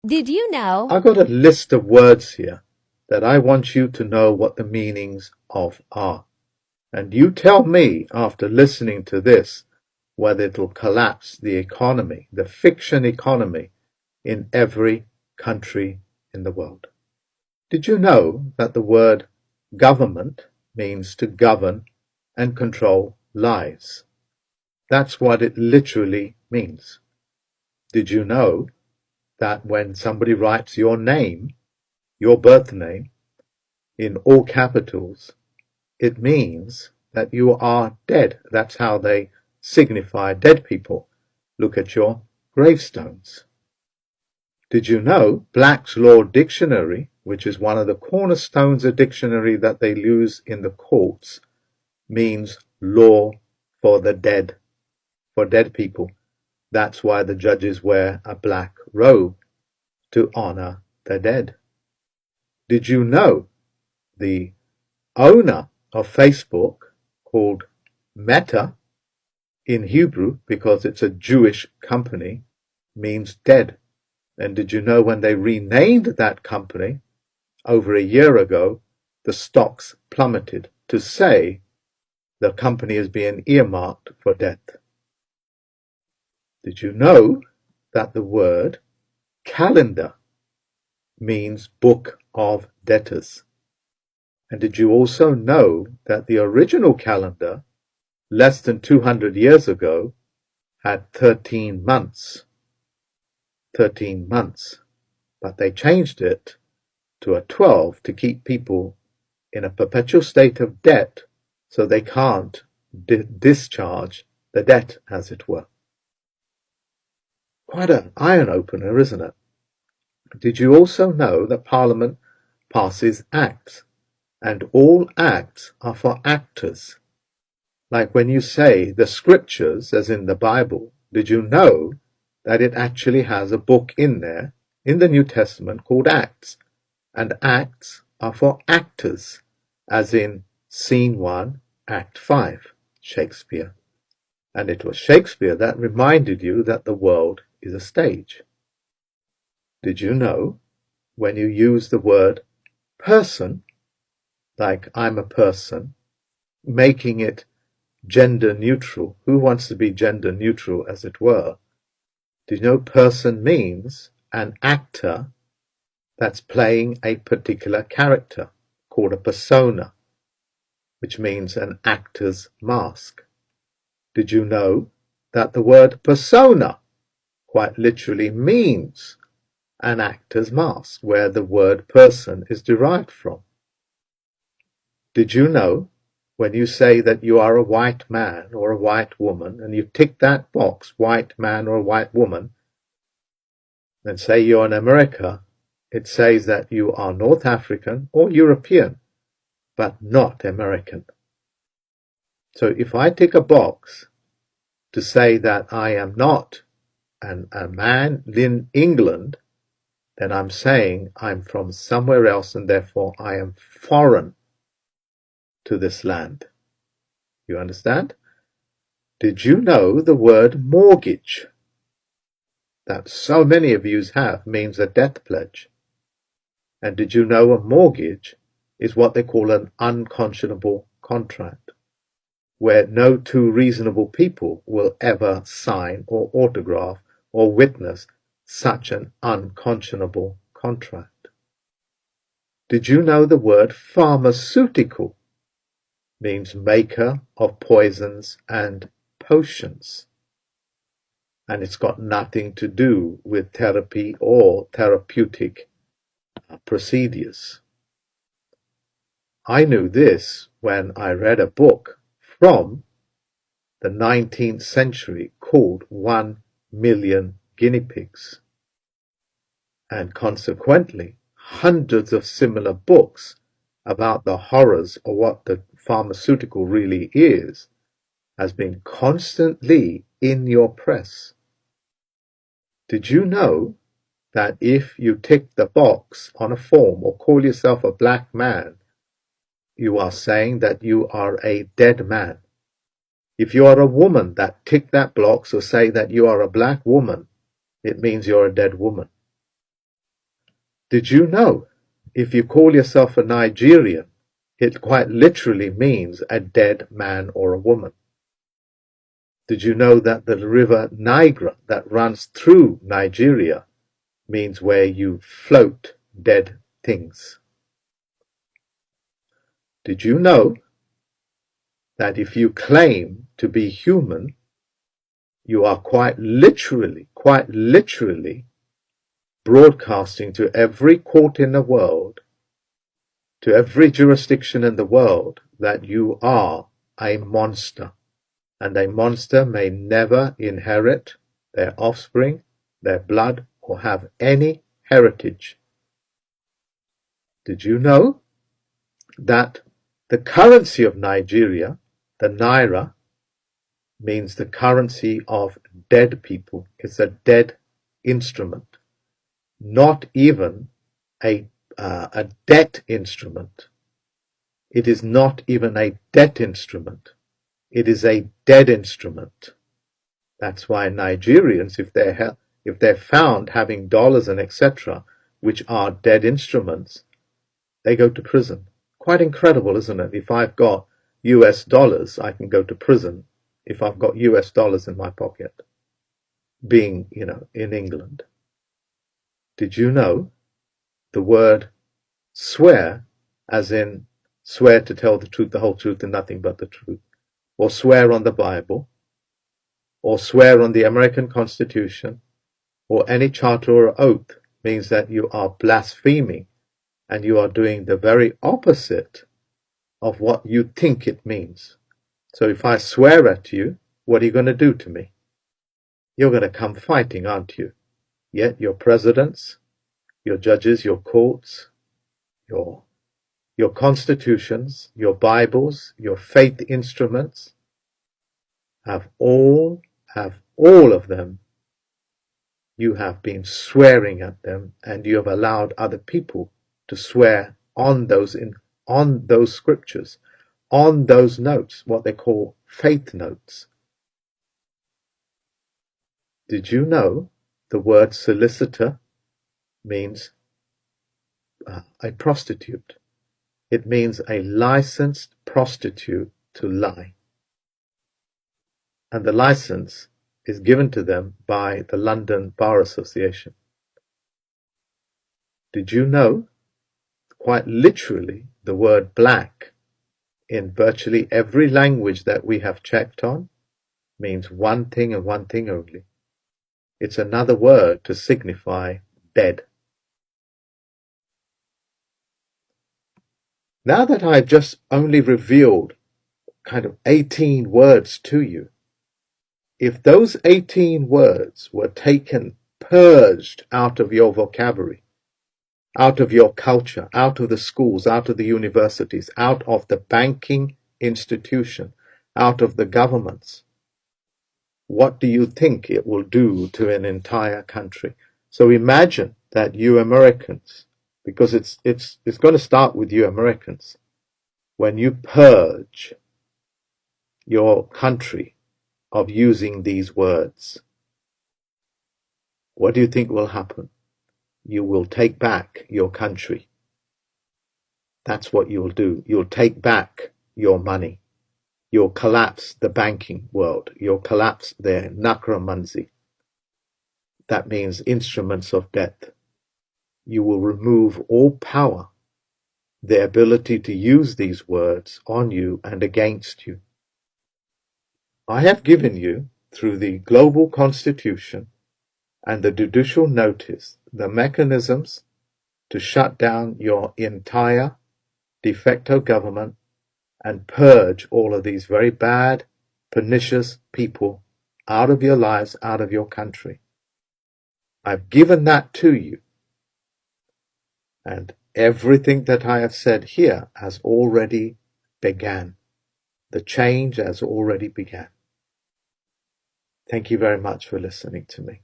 Did you know? I've got a list of words here that I want you to know what the meanings of are. And you tell me after listening to this whether it'll collapse the economy, the fiction economy in every country in the world. Did you know that the word government means to govern and control lives? That's what it literally means. Did you know that when somebody writes your name, your birth name, in all capitals, it means that you are dead? That's how they signify dead people. Look at your gravestones. Did you know Black's Law Dictionary, which is one of the cornerstones of dictionary that they use in the courts, means law for the dead, for dead people. That's why the judges wear a black robe, to honor the dead. Did you know the owner of Facebook, called Meta in Hebrew, because it's a Jewish company, means dead? And did you know when they renamed that company over a year ago, the stocks plummeted to say the company is being earmarked for death? Did you know that the word calendar means book of debtors? And did you also know that the original calendar, less than 200 years ago, had 13 months? 13 months. But they changed it to a 12 to keep people in a perpetual state of debt so they can't discharge the debt, as it were. Quite an eye opener, isn't it? Did you also know that Parliament passes acts, and all acts are for actors? Like when you say the scriptures, as in the Bible, did you know that it actually has a book in there, in the New Testament, called Acts? And acts are for actors, as in Scene 1, Act 5, Shakespeare. And it was Shakespeare that reminded you that the world is a stage. Did you know when you use the word person, like I'm a person, making it gender neutral? Who wants to be gender neutral, as it were? Did you know person means an actor that's playing a particular character, called a persona, which means an actor's mask? Did you know that the word persona quite literally means an actor's mask, where the word person is derived from? Did you know when you say that you are a white man or a white woman, and you tick that box, white man or white woman, and say you're in America, it says that you are North African or European, but not American. So if I tick a box to say that I am not a man in England, then I'm saying I'm from somewhere else, and therefore I am foreign to this land. You understand? Did you know the word mortgage, that so many of you have, means a death pledge? And did you know a mortgage is what they call an unconscionable contract, where no two reasonable people will ever sign or autograph or witness such an unconscionable contract? Did you know the word pharmaceutical means maker of poisons and potions? And it's got nothing to do with therapy or therapeutic procedures. I knew this when I read a book from the 19th century called 1 Million Guinea Pigs. And consequently, hundreds of similar books about the horrors of what the pharmaceutical really is has been constantly in your press. Did you know that if you tick the box on a form or call yourself a black man, you are saying that you are a dead man? If you are a woman that tick that box or say that you are a black woman, it means you're a dead woman. Did you know if you call yourself a Nigerian, it quite literally means a dead man or a woman? Did you know that the river Niger that runs through Nigeria means where you float dead things? Did you know that if you claim to be human, you are quite literally broadcasting to every court in the world, to every jurisdiction in the world, that you are a monster, and a monster may never inherit their offspring, their blood, or have any heritage? Did you know that the currency of Nigeria, the naira, means the currency of dead people? It's a dead instrument, not even a debt instrument. It is not even a debt instrument. It is a dead instrument. That's why Nigerians, if they're found having dollars and etc., which are dead instruments, they go to prison. Quite incredible, isn't it? If I've got US dollars, I can go to prison if I've got US dollars in my pocket, being, in England. Did you know the word swear, as in swear to tell the truth, the whole truth, and nothing but the truth, or swear on the Bible, or swear on the American Constitution, or any charter or oath, means that you are blaspheming and you are doing the very opposite of what you think it means. So if I swear at you, what are you going to do to me? You're going to come fighting, aren't you? Yet your presidents, your judges, your courts, your constitutions, your Bibles, your faith instruments have all of them. You have been swearing at them, and you have allowed other people to swear on those scriptures, on those notes, what they call faith notes. Did you know the word solicitor means a prostitute? It means a licensed prostitute to lie. And the license is given to them by the London Bar Association. Did you know, quite literally, the word black in virtually every language that we have checked on means one thing and one thing only. It's another word to signify dead. Now that I've just only revealed kind of 18 words to you, if those 18 words were taken, purged out of your vocabulary, out of your culture, out of the schools, out of the universities, out of the banking institution, out of the governments, what do you think it will do to an entire country? So imagine that you Americans, because it's going to start with you Americans, when you purge your country of using these words, what do you think will happen? You will take back your country. That's what you'll do. You'll take back your money. You'll collapse the banking world. You'll collapse the necromancy. That means instruments of death. You will remove all power, the ability to use these words on you and against you. I have given you, through the global constitution and the judicial notice, the mechanisms to shut down your entire de facto government and purge all of these very bad, pernicious people out of your lives, out of your country. I've given that to you. And everything that I have said here has already begun. The change has already begun. Thank you very much for listening to me.